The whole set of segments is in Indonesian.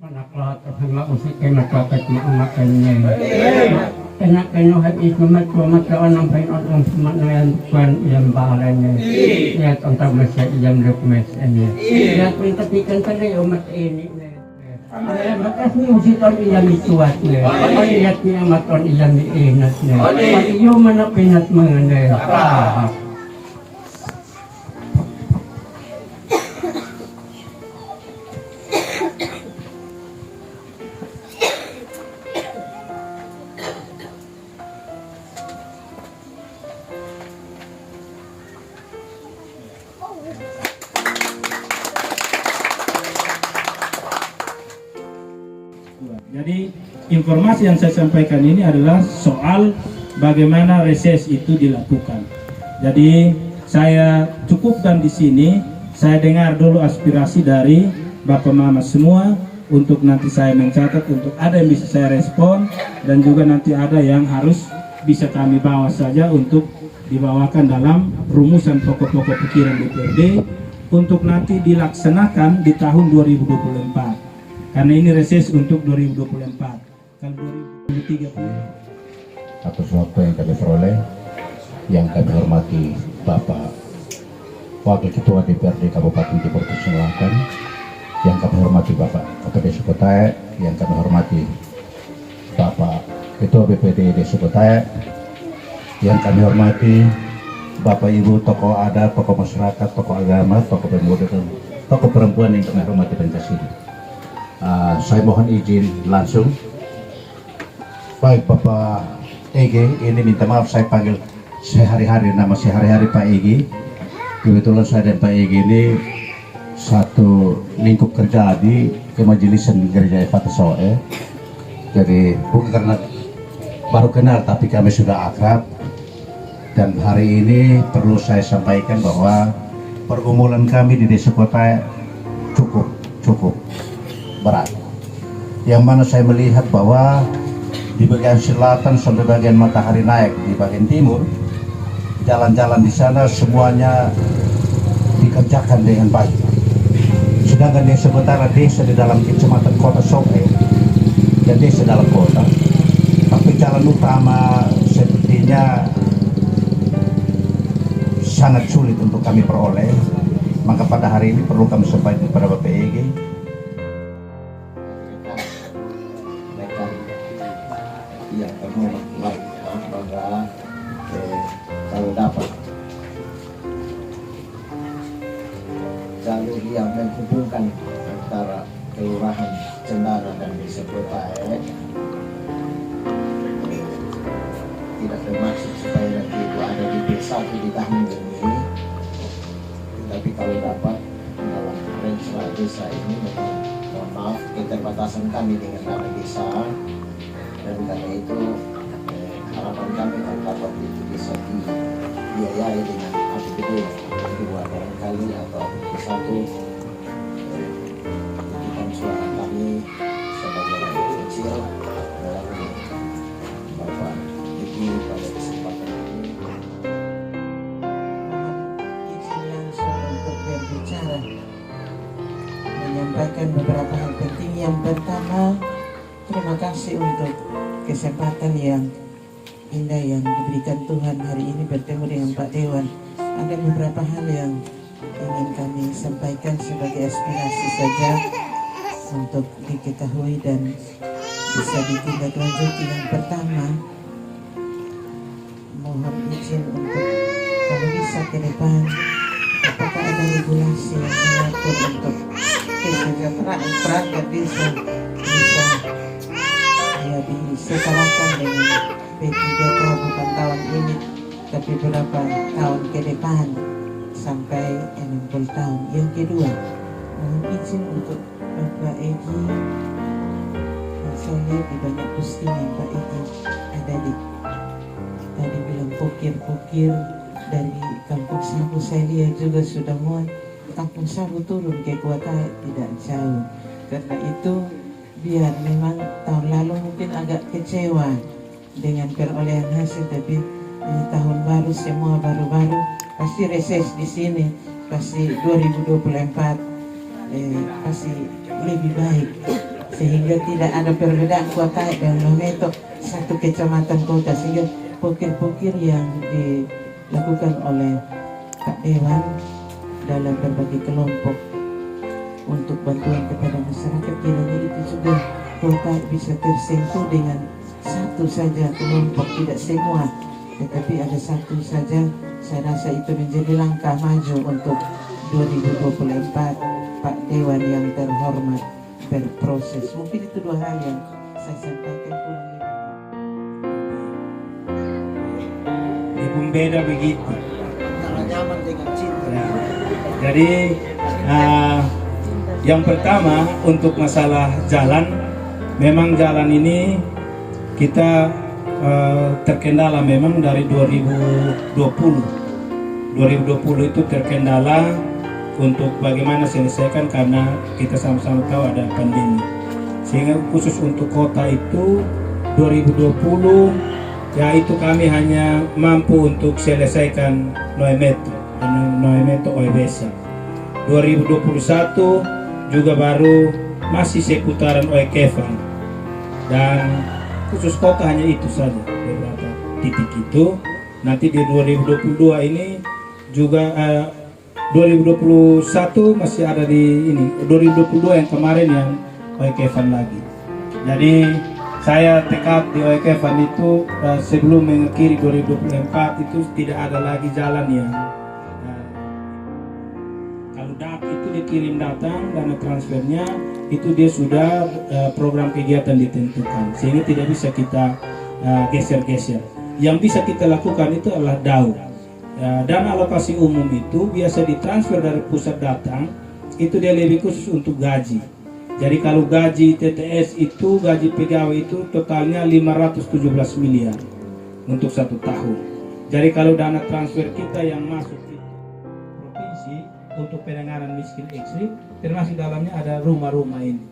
Panaklat at mausik ay matwakat maamakan niya. Kaya kinuhat ito matwamataon ng Panginoon ang sumanayan kwan iyang bahalan niya. Kaya ang tawag siya iyang lukmes niya. Kaya kung tatikan talaga matini niya. Kaya bakas musiton iyang ituwat niya. Pagiyat niya maton iyang iinat niya. Pag iyo manapinat mga niya. Jadi informasi yang saya sampaikan ini adalah soal bagaimana reses itu dilakukan. Jadi saya cukupkan di sini. Saya dengar dulu aspirasi dari Bapak Mama semua untuk nanti saya mencatat untuk ada yang bisa saya respon dan juga nanti ada yang harus bisa kami bawa saja untuk dibawakan dalam rumusan pokok-pokok pikiran DPRD untuk nanti dilaksanakan di tahun 2024. Karena ini reses untuk 2024. Kalau 2030 atas waktu yang kami peroleh, yang kami hormati Bapak Wakil Ketua DPRD Kabupaten Timur Selatan, yang kami hormati Bapak Kepala Desa Kotae, yang kami hormati Bapak Ketua BPD Desa Kotae, yang kami hormati Bapak Ibu tokoh adat, tokoh masyarakat, tokoh agama, tokoh pemuda, dan tokoh perempuan yang kami hormati Pancasila. Saya mohon izin langsung. Baik Bapak Egi, ini minta maaf saya panggil sehari-hari, nama sehari-hari Pak Egi. Kebetulan saya dan Pak Egi ini satu lingkup kerja di Kemajelisan Gereja Efatasoe. Jadi bukan karena baru kenal, tapi kami sudah akrab. Dan hari ini perlu saya sampaikan bahwa pergumulan kami di Desa Kota cukup berat, yang mana saya melihat bahwa di bagian selatan sampai bagian matahari naik di bagian timur, jalan-jalan di sana semuanya dikerjakan dengan baik. Sedangkan di sementara desa di dalam kecamatan Kota Soe dan desa dalam kota, tapi jalan utama sepertinya sangat sulit untuk kami peroleh. Maka pada hari ini perlu kami sampaikan kepada Bapak Egi. Yang terhormat bangga kalau dapat jalur yang menghubungkan antara Kelurahan Cendana dan Desa Kotae tidak bermaksud supaya nanti itu ada di desa di tahun ini, tetapi kalau dapat dalam range desa ini memang mohon maaf keterbatasan kami dengan dana desa. Dan karena itu harapan kami kalau dapat itu bisa dibiayai dengan APBD kedua barangkali atau satu bukan suara kami sebagai rakyat kecil dalam Bapak Egi pada kesempatan ini. Izin langsung untuk berbicara, menyampaikan beberapa hal penting. Yang pertama, terima kasih untuk kesempatan yang indah yang diberikan Tuhan hari ini bertemu dengan Pak Dewan. Ada beberapa hal yang ingin kami sampaikan sebagai aspirasi saja untuk diketahui dan bisa ditindaklanjuti. Yang pertama, mohon izin untuk kalau bisa ke depan, apakah ada regulasi yang mengatur untuk kesejahteraan perangkat desa bisa disetarakan dengan P3K bukan tahun ini tapi beberapa tahun ke depan sampai 60 tahun. Yang kedua, mohon izin untuk Bapak Egi, saya lihat di banyak postingan Pak Egi ada di tadi bilang pokir-pokir dari Kampung Sabu. Saya lihat juga sudah mulai Kampung Sabu turun ke Kota tidak jauh. Karena itu biar memang tahun lalu mungkin agak kecewa dengan perolehan hasil, tapi ini tahun baru semua baru-baru pasti reses di sini, pasti 2024 pasti lebih baik sehingga tidak ada perbedaan kota dan Lometo satu kecamatan kota, sehingga pokir-pokir yang dilakukan oleh Pak Dewan dalam berbagai kelompok untuk bantuan kepada masyarakat, kiranya itu sudah kota bisa tersentuh dengan satu saja kelompok, tidak semua, tetapi ada satu saja. Saya rasa itu menjadi langkah maju untuk 2024 Pak Dewan yang terhormat berproses. Mungkin itu dua hal yang saya sampaikan, kurang lebih. Beda begitu. Antara nyaman dengan cinta. Ya. Jadi yang pertama untuk masalah jalan, memang jalan ini kita terkendala memang dari 2020 itu terkendala untuk bagaimana selesaikan karena kita sama-sama tahu ada pandemi, sehingga khusus untuk kota itu 2020 ya itu kami hanya mampu untuk selesaikan Noemeto Oebesa. 2021 juga baru masih seputaran Oekevan, dan khusus kota hanya itu saja beberapa titik itu. Nanti di 2022 ini juga 2021 masih ada di ini, 2022 yang kemarin yang Oekevan lagi. Jadi saya tekad di Oekevan itu sebelum mengakhiri 2024 itu tidak ada lagi jalan yang kalau itu dikirim datang dana transfernya itu dia sudah program kegiatan ditentukan, sehingga tidak bisa kita geser-geser. Yang bisa kita lakukan itu adalah DAU. Dana alokasi umum itu biasa ditransfer dari pusat datang, itu dia lebih khusus untuk gaji. Jadi kalau gaji TTS itu, gaji pegawai itu totalnya 517 miliar untuk 1 tahun. Jadi kalau dana transfer kita yang masuk itu provinsi untuk penanganan miskin ekstrim, termasuk dalamnya ada rumah-rumah ini.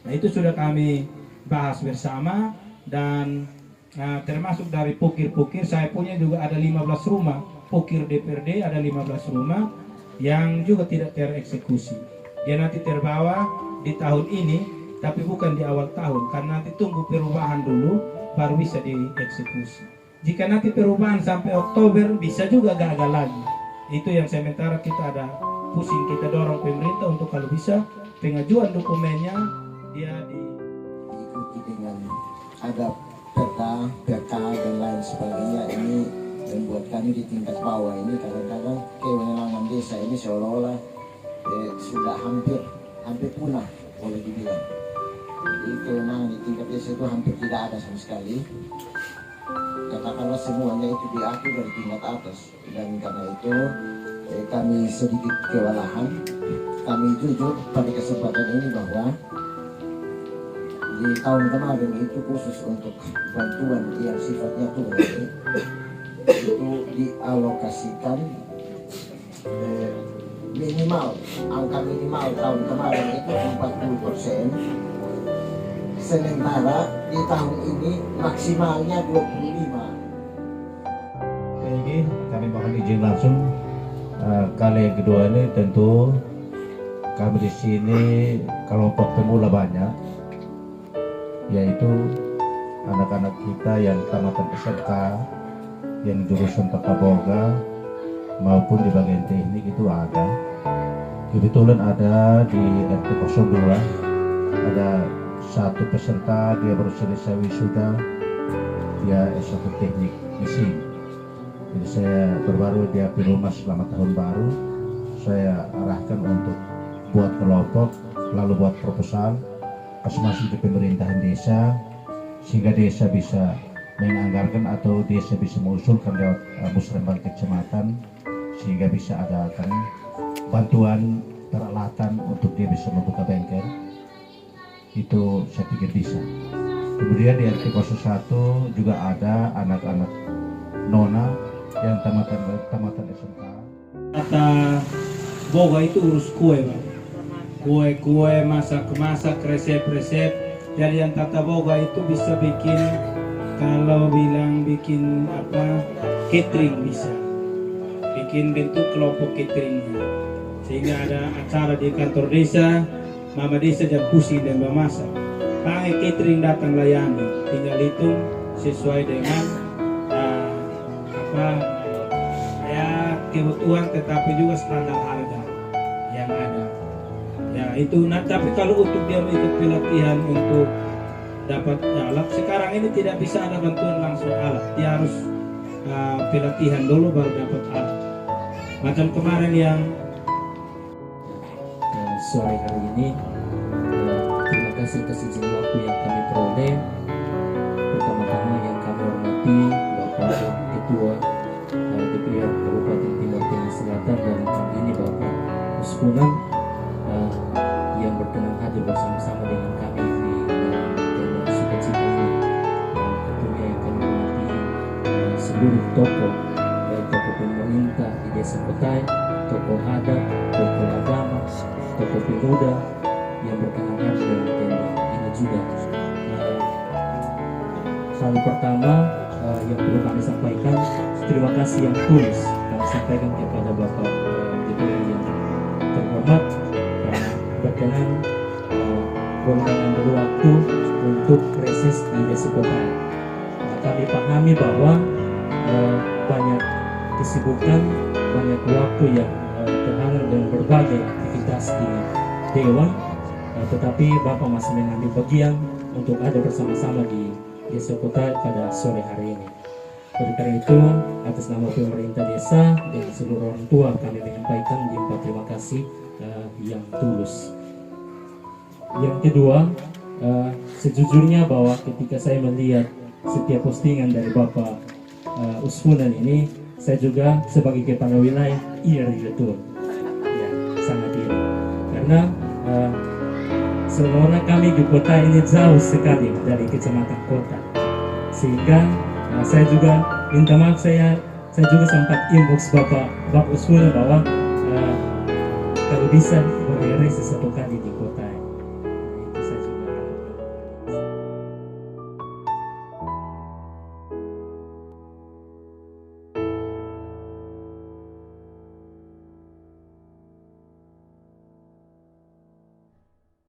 Nah itu sudah kami bahas bersama, dan termasuk dari pukir-pukir, saya punya juga ada 15 rumah. Pukir DPRD ada 15 rumah yang juga tidak tereksekusi. Dia nanti terbawa di tahun ini, tapi bukan di awal tahun, karena nanti tunggu perubahan dulu baru bisa dieksekusi. Jika nanti perubahan sampai Oktober bisa juga gagal lagi. Itu yang sementara kita ada pusing, kita dorong pemerintah untuk kalau bisa pengajuan dokumennya dia diikuti dengan ada perda dan lain sebagainya. Ini membuat kami di tingkat bawah ini kadang-kadang kewenangan desa ini seolah-olah sudah hampir punah, boleh dibilang. Jadi kewenangan di tingkat desa itu hampir tidak ada sama sekali. Katakanlah semuanya itu diatur dari tingkat atas, dan karena itu kami sedikit kewalahan. Kami jujur pada kesempatan ini bahwa di tahun kemarin itu khusus untuk bantuan yang sifatnya tunai itu dialokasikan minimal, angka minimal tahun kemarin itu 40%, sementara di tahun ini maksimalnya 25%. Ini kami mohon izin langsung. Kali yang kedua ini tentu kami di sini kelompok pemula banyak, yaitu anak-anak kita yang tamatan SMK, yang jurusan tata boga maupun di bagian teknik itu ada. Kebetulan ada di RT 02 ada satu peserta, dia baru selesai wisuda, dia S1 teknik mesin. Jadi saya baru dia di rumah selama tahun baru, saya arahkan untuk buat kelompok, lalu buat proposal, masuk ke pemerintahan desa, sehingga desa bisa menganggarkan atau desa bisa mengusulkan lewat musrembang kecamatan, sehingga bisa adakan bantuan peralatan untuk dia bisa membuka bengkel. Itu saya pikir bisa. Kemudian di RT 01 juga ada anak-anak nona yang tamatan SMK. Kata boga itu urus kue, Bang. Kue, masak, resep. Jadi yang tata boga itu bisa bikin, kalau bilang bikin apa, catering bisa. Bikin bentuk kelompok cateringnya. Sehingga ada acara di kantor desa, mama desa jangan pusing dan memasak. pangai catering datang layani, tinggal hitung sesuai dengan kebutuhan, tetapi juga standar harga yang ada. Ya itu. Nah, tapi kalau untuk dia ikut pelatihan untuk dapat alat, sekarang ini tidak bisa ada bantuan langsung alat. Dia harus pelatihan dulu baru dapat alat. Macam kemarin yang sore hari ini, terima kasih atas izin waktu yang kami peroleh. Pertama-tama yang kami hormati Bapak Ketua DPR Kabupaten Timur Tengah Selatan dan kali ini Bapak Usfunan yang berkenan hadir bersama-sama dengan kami di dalam tenda sukacita ini. Tentunya yang kami hormati seluruh tokoh, baik tokoh pemerintah di Desa Kotai, tokoh adat, tokoh agama, tokoh pemuda yang berkenan hadir dalam tenda ini juga. Hal pertama yang perlu kami sampaikan, terima kasih yang tulus kami sampaikan kepada Bapak DPR yang terhormat berkenan mengambil waktu untuk reses di Desa Kotai. Kami pahami bahwa banyak kesibukan, banyak waktu yang terhalang dengan berbagai aktivitas di Dewan, tetapi Bapak masih mengambil bagian untuk ada bersama-sama di Desa Kotai pada sore hari ini. Oleh karena itu, atas nama pemerintah desa dan seluruh orang tua, kami menyampaikan jumpa terima kasih yang tulus. Yang kedua, sejujurnya bahwa ketika saya melihat setiap postingan dari Bapak Usfunan ini, saya juga sebagai kepala wilayah iri betul, ya, sangat iri, karena seolah kami di kota ini jauh sekali dari kecamatan kota, sehingga saya juga minta maaf, saya juga sempat inbox Bapak Usfunan bahwa kalau bisa boleh reses satu kali di kota